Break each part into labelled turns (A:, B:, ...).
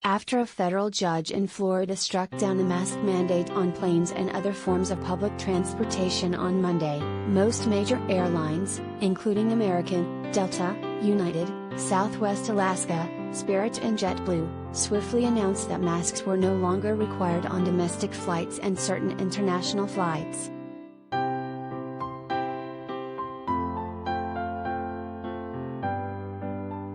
A: After a federal judge in Florida struck down the mask mandate on planes and other forms of public transportation on Monday, most major airlines, including American, Delta, United, Southwest Alaska, Spirit and JetBlue, swiftly announced that masks were no longer required on domestic flights and certain international flights.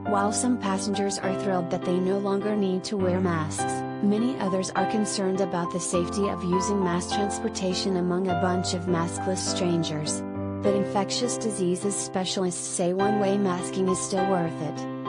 A: While some passengers are thrilled that they no longer need to wear masks, many others are concerned about the safety of using mass transportation among a bunch of maskless strangers. But infectious diseases specialists say one-way masking is still worth it.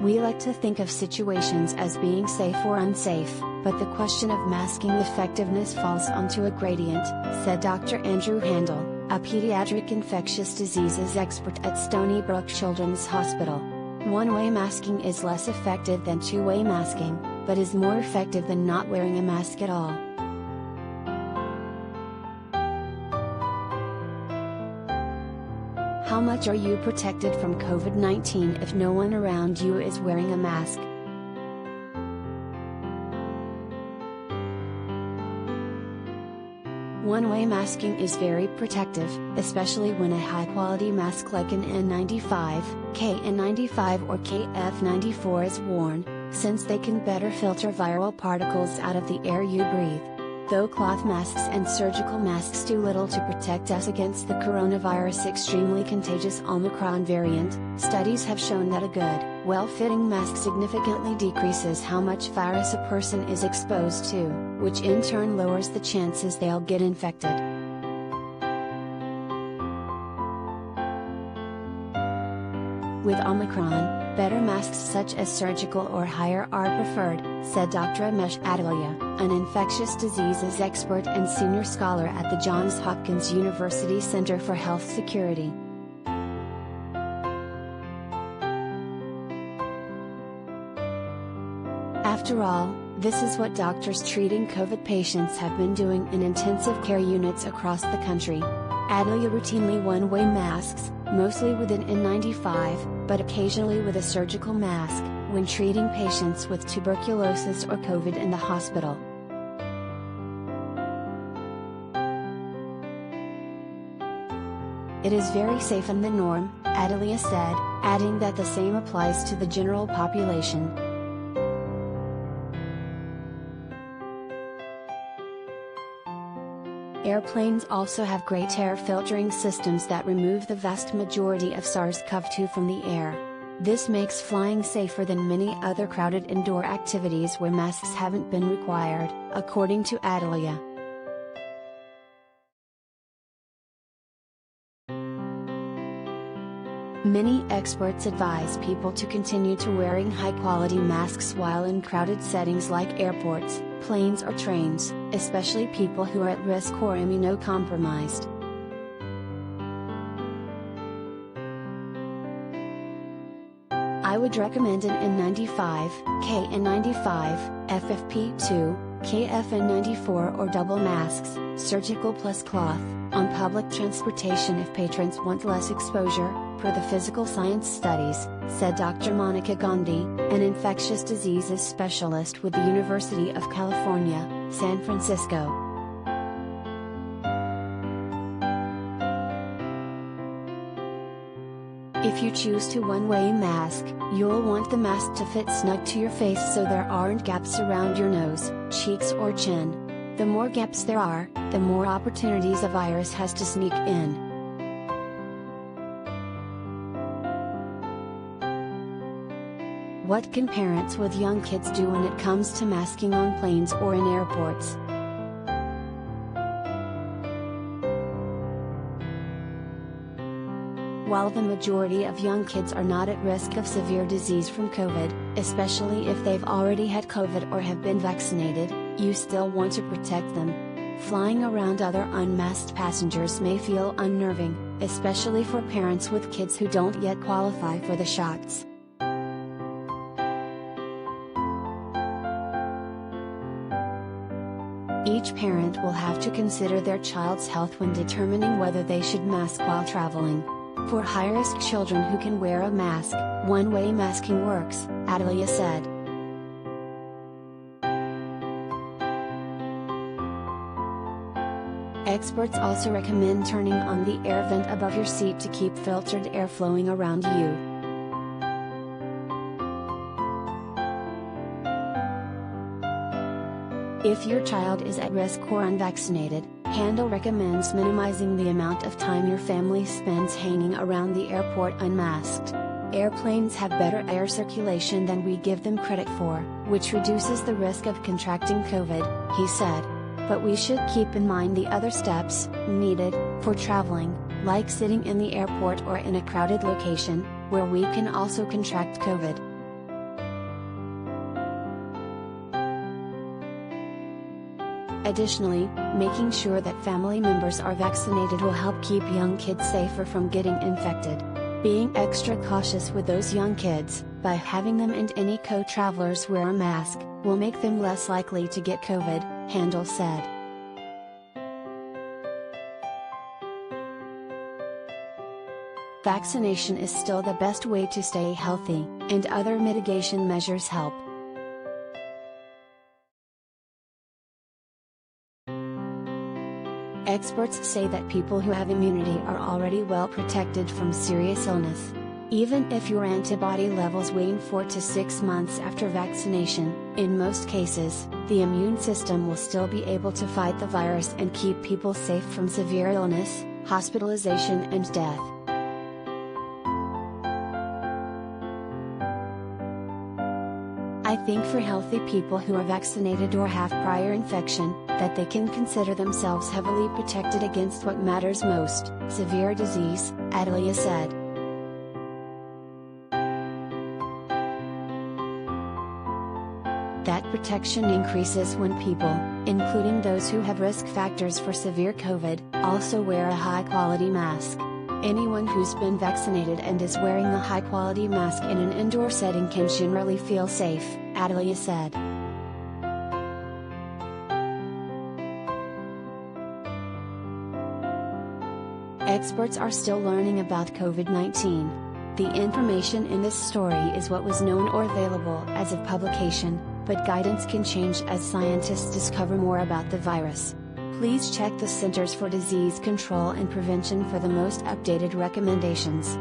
A: We like to think of situations as being safe or unsafe, but the question of masking effectiveness falls onto a gradient, said Dr. Andrew Handel, a pediatric infectious diseases expert at Stony Brook Children's Hospital. One-way masking is less effective than two-way masking, but is more effective than not wearing a mask at all. How much are you protected from COVID-19 if no one around you is wearing a mask? One-way masking is very protective, especially when a high-quality mask like an N95, KN95 or KF94 is worn, since they can better filter viral particles out of the air you breathe. Though cloth masks and surgical masks do little to protect us against the coronavirus' extremely contagious Omicron variant, studies have shown that a good, well-fitting mask significantly decreases how much virus a person is exposed to, which in turn lowers the chances they'll get infected. With Omicron, better masks such as surgical or higher are preferred, said Dr. Amesh Adalia, an infectious diseases expert and senior scholar at the Johns Hopkins University Center for Health Security. After all, this is what doctors treating COVID patients have been doing in intensive care units across the country. Adalia routinely one-way masks, mostly with an N95, but occasionally with a surgical mask, when treating patients with tuberculosis or COVID in the hospital. It is very safe and the norm, Adalia said, adding that the same applies to the general population. Airplanes also have great air filtering systems that remove the vast majority of SARS-CoV-2 from the air. This makes flying safer than many other crowded indoor activities where masks haven't been required, according to Adalia. Many experts advise people to continue to wearing high-quality masks while in crowded settings like airports, planes or trains, especially people who are at risk or immunocompromised. I would recommend an N95, KN95, FFP2, KFN94 or double masks, surgical plus cloth, on public transportation if patrons want less exposure, per the physical science studies, said Dr. Monica Gandhi, an infectious diseases specialist with the University of California, San Francisco. If you choose to one-way mask, you'll want the mask to fit snug to your face so there aren't gaps around your nose, cheeks or chin. The more gaps there are, the more opportunities a virus has to sneak in. What can parents with young kids do when it comes to masking on planes or in airports? While the majority of young kids are not at risk of severe disease from COVID, especially if they've already had COVID or have been vaccinated, you still want to protect them. Flying around other unmasked passengers may feel unnerving, especially for parents with kids who don't yet qualify for the shots. Each parent will have to consider their child's health when determining whether they should mask while traveling. For high-risk children who can wear a mask, one-way masking works, Adelia said. Experts also recommend turning on the air vent above your seat to keep filtered air flowing around you. If your child is at risk or unvaccinated, Handel recommends minimizing the amount of time your family spends hanging around the airport unmasked. Airplanes have better air circulation than we give them credit for, which reduces the risk of contracting COVID, he said. But we should keep in mind the other steps needed for traveling, like sitting in the airport or in a crowded location, where we can also contract COVID. Additionally, making sure that family members are vaccinated will help keep young kids safer from getting infected. Being extra cautious with those young kids, by having them and any co-travelers wear a mask, will make them less likely to get COVID, Handel said. Vaccination is still the best way to stay healthy, and other mitigation measures help. Experts say that people who have immunity are already well protected from serious illness. Even if your antibody levels wane 4 to 6 months after vaccination, in most cases, the immune system will still be able to fight the virus and keep people safe from severe illness, hospitalization and death. I think for healthy people who are vaccinated or have prior infection, that they can consider themselves heavily protected against what matters most, severe disease, Adelia said. That protection increases when people, including those who have risk factors for severe COVID, also wear a high-quality mask. Anyone who's been vaccinated and is wearing a high-quality mask in an indoor setting can generally feel safe, Adelia said. Experts are still learning about COVID-19. The information in this story is what was known or available as of publication, but guidance can change as scientists discover more about the virus. Please check the Centers for Disease Control and Prevention for the most updated recommendations.